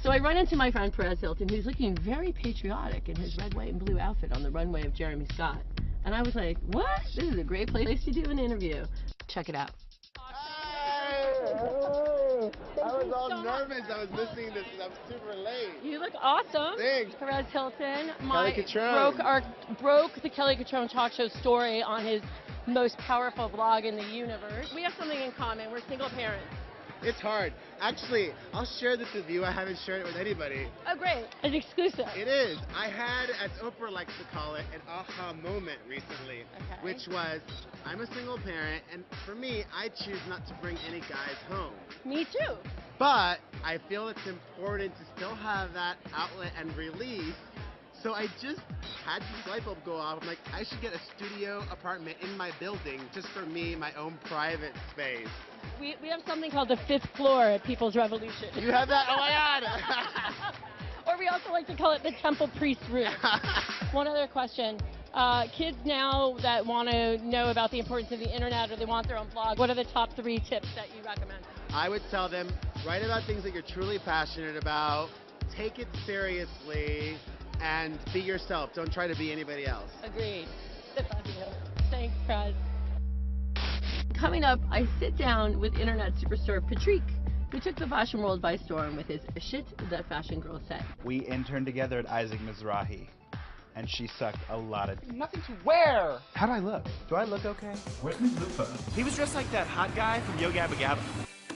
So I run into my friend Perez Hilton, who's looking very patriotic in his red, white, and blue outfit on the runway of Jeremy Scott. And I was like, what? This is a great place to do an interview. Check it out. I was all nervous. I was listening to this because I'm super late. You look awesome. Thanks. Perez Hilton broke the Kelly Cutrone talk show story on his most powerful blog in the universe. We have something in common. We're single parents. It's hard. Actually, I'll share this with you. I haven't shared it with anybody. Oh, great. An exclusive. It is. I had, as Oprah likes to call it, an aha moment recently, which was, I'm a single parent, and for me, I choose not to bring any guys home. Me too. But I feel it's important to still have that outlet and release. So I just had this light bulb go off. I'm like, I should get a studio apartment in my building just for me, my own private space. We have something called the 5th floor at People's Revolution. You have that? Oh my God! Or we also like to call it the Temple Priest Room. One other question. Kids now that want to know about the importance of the internet or they want their own blog, what are the top 3 tips that you recommend? I would tell them, write about things that you're truly passionate about, take it seriously, and be yourself. Don't try to be anybody else. Agreed. Thanks, Prez. Coming up, I sit down with internet superstar Patrick, who took the fashion world by storm with his Shit That Fashion Girl Said. We interned together at Isaac Mizrahi, and she sucked a lot of... Nothing to wear! How do I look? Do I look okay? Where's Miss Lupa? He was dressed like that hot guy from Yo Gabba Gabba.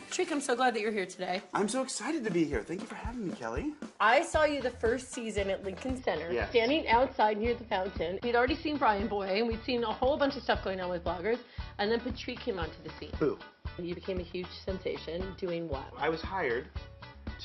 Patrick, I'm so glad that you're here today. I'm so excited to be here. Thank you for having me, Kelly. I saw you the first season at Lincoln Center, Yes. standing outside near the fountain. We'd already seen Brian Boy, and we'd seen a whole bunch of stuff going on with bloggers, and then Patrick came onto the scene. Who? You became a huge sensation doing what? I was hired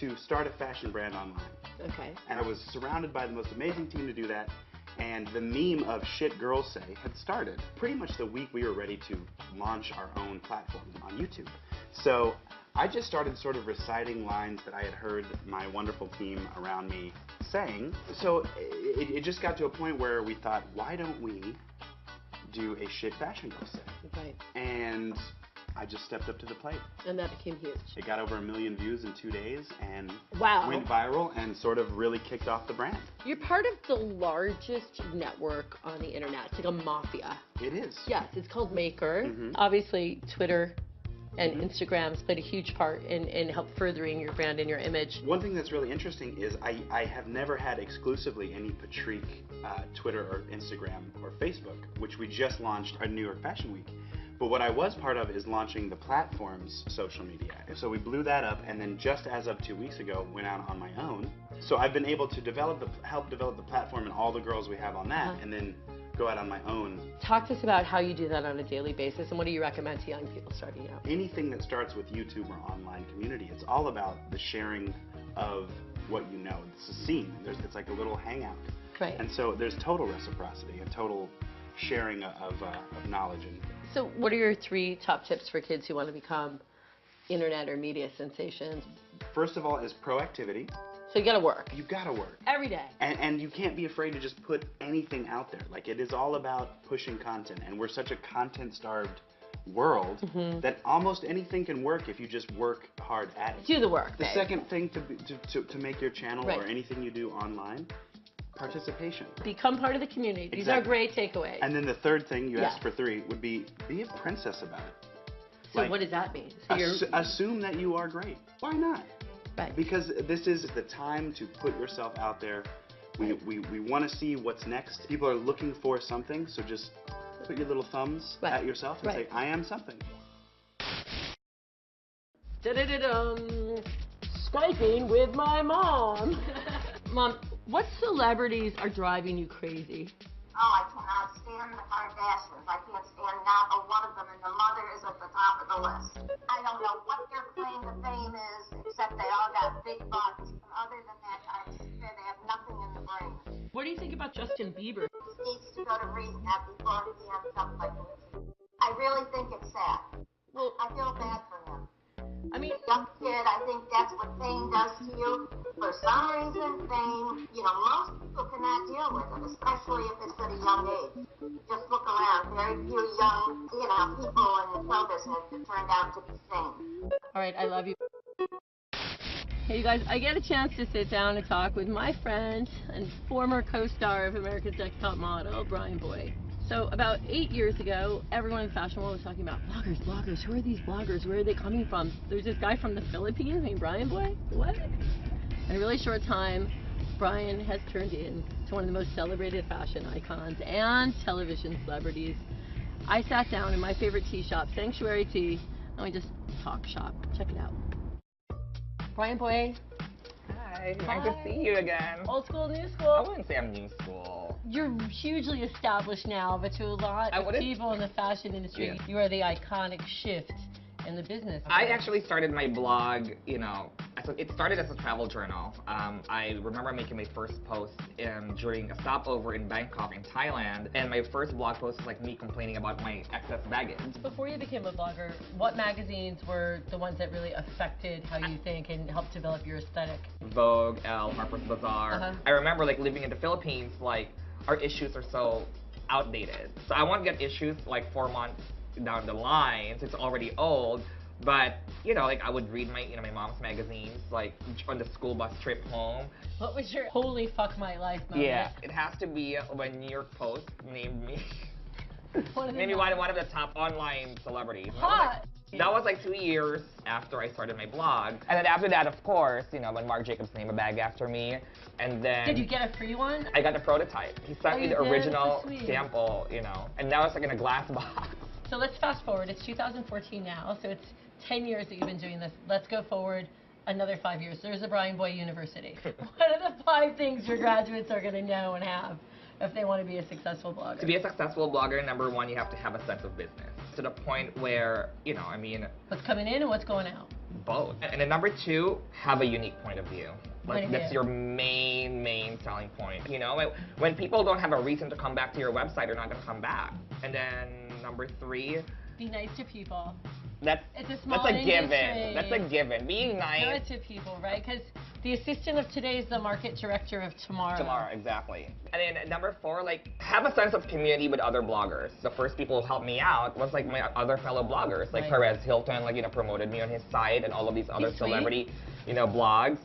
to start a fashion brand online. Okay. And I was surrounded by the most amazing team to do that. And the meme of Shit Girls Say had started pretty much the week we were ready to launch our own platform on YouTube. So I just started sort of reciting lines that I had heard my wonderful team around me saying. So it just got to a point where we thought, why don't we do a Shit Fashion Girl Say? Right. And I just stepped up to the plate. And that became huge. It got over 1 million views in 2 days and Wow. went viral and sort of really kicked off the brand. You're part of the largest network on the internet. It's like a mafia. It is. Yes, it's called Maker. Mhm. Obviously, Twitter and Instagram's played a huge part in help furthering your brand and your image. One thing that's really interesting is I have never had exclusively any Patrick Twitter or Instagram or Facebook, which we just launched our New York Fashion Week. But what I was part of is launching the platform's social media. So we blew that up, and then just as of 2 weeks ago, went out on my own. So I've been able to help develop the platform and all the girls we have on that, and then go out on my own. Talk to us about how you do that on a daily basis, and what do you recommend to young people starting out? Anything that starts with YouTube or online community, it's all about the sharing of what you know. It's a scene. It's like a little hangout. Right. And so there's total reciprocity and total sharing of knowledge. So what are your 3 top tips for kids who want to become internet or media sensations? First of all is proactivity. So you gotta work. You gotta work. Every day. And you can't be afraid to just put anything out there. Like, it is all about pushing content, and we're such a content-starved world that almost anything can work if you just work hard at it. Do the work, The babe. second thing to make your channel Right. or anything you do online, participation. Become part of the community. These are great takeaways. And then the third thing, you asked for 3, would be a princess about it. So what does that mean? So assume that you are great. Why not? Right. Because this is the time to put yourself out there. We want to see what's next. People are looking for something, so just put your little thumbs at yourself and say, I am something. Da-da-da-dum. Skyping with my mom. Mom, what celebrities are driving you crazy? Oh, I cannot stand the Kardashians. I can't stand not a one of them, and the mother is at the top of the list. I don't know what their claim to fame is, except they all got big butts. And other than that, I swear they have nothing in the brain. What do you think about Justin Bieber? He needs to go to rehab before he ends up like this. I really think it's sad. Well, I feel bad for him. I mean, Young kid, I think that's what fame does to you. For some reason, fame, most people cannot deal with it, especially if it's at a young age. Just look around, very few young, people in the show business that turned out to be sane. all right, I love you. Hey, you guys, I get a chance to sit down and talk with my friend and former co-star of America's Next Top Model, Brian Boy. So about 8 years ago, everyone in the fashion world was talking about bloggers. Who are these bloggers? Where are they coming from? There's this guy from the Philippines named Brian Boy. What? In a really short time, Brian has turned into one of the most celebrated fashion icons and television celebrities. I sat down in my favorite tea shop, Sanctuary Tea, and we just talk shop. Check it out. Brian Boy. Hi, nice to see you again. Old school, new I school. wouldn't say I'm new school. You're hugely established now, but to a lot of people in the fashion industry, Yeah. you are the iconic shift in the business. I actually started my blog, it started as a travel journal. I remember making my first post during a stopover in Bangkok in Thailand, and my first blog post was like me complaining about my excess baggage. Before you became a blogger, what magazines were the ones that really affected how you think and helped develop your aesthetic? Vogue, Elle, Harper's Bazaar. I remember like living in the Philippines, like our issues are so outdated. So I want to get issues like 4 months down the line, so it's already old. But like I would read my my mom's magazines like on the school bus trip home. What was your holy fuck my life moment? Yeah, it has to be when New York Post named me maybe one of the top online celebrities. Hot. That was like 2 years after I started my blog. And then after that, of course, when Marc Jacobs named a bag after me. And then... Did you get a free one? I got the prototype. He sent me the original sample, and that was like in a glass box. So let's fast forward. It's 2014 now, so it's 10 years that you've been doing this. Let's go forward another 5 years. There's the Brian Boy University. What are the 5 things your graduates are going to know and have if they want to be a successful blogger? To be a successful blogger, number one, you have to have a sense of business. To the point where, what's coming in and what's going out? Both. And then number two, have a unique point of view. Like, that's your main selling point. When people don't have a reason to come back to your website, they're not going to come back. And then number three, be nice to people. That's a given. That's a given. Being nice. Good to people, right? Because the assistant of today is the market director of tomorrow. Tomorrow, exactly. And then number four, like, have a sense of community with other bloggers. The first people who helped me out was like my other fellow bloggers, like Perez Hilton, like, promoted me on his site and all of these other celebrity, blogs.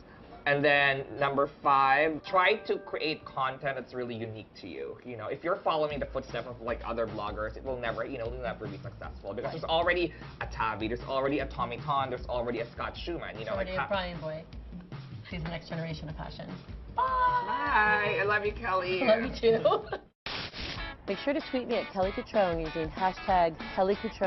And then number five, try to create content that's really unique to you. If you're following the footsteps of like other bloggers, it will never, it'll never be successful because there's already a Tavi, there's already a Tommy Ton, there's already a Scott Schumann. There's already a Brian Boy. He's the next generation of fashion. Bye. Bye. I love you, Kelly. I love you too. Make sure to tweet me at Kelly Cutrone using hashtag Kelly Cutrone.